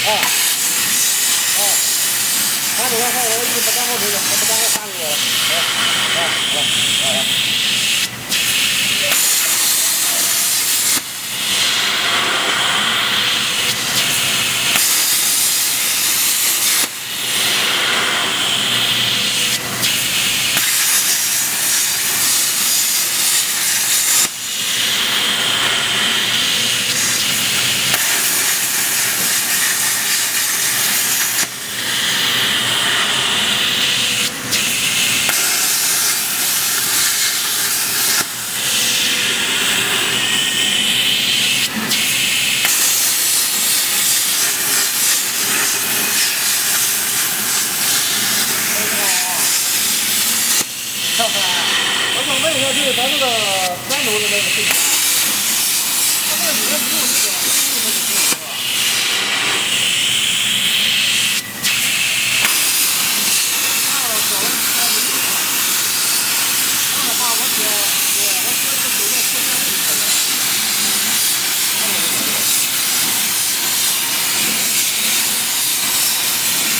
哎，看这个好，我一直不赶好这个，不赶好3个月了。我想问一下，就是咱这个3轴的那个系统，它这里面没有这个是吧？那小问题它没有啊。这样的话，我写一个手动扩线位就可以了。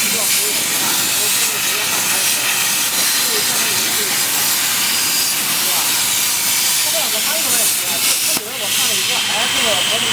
这个服务很快，我这个时间半还是因为现在有这个。是吧？这个还有个问题啊，它里面我看了一个 S 的合同。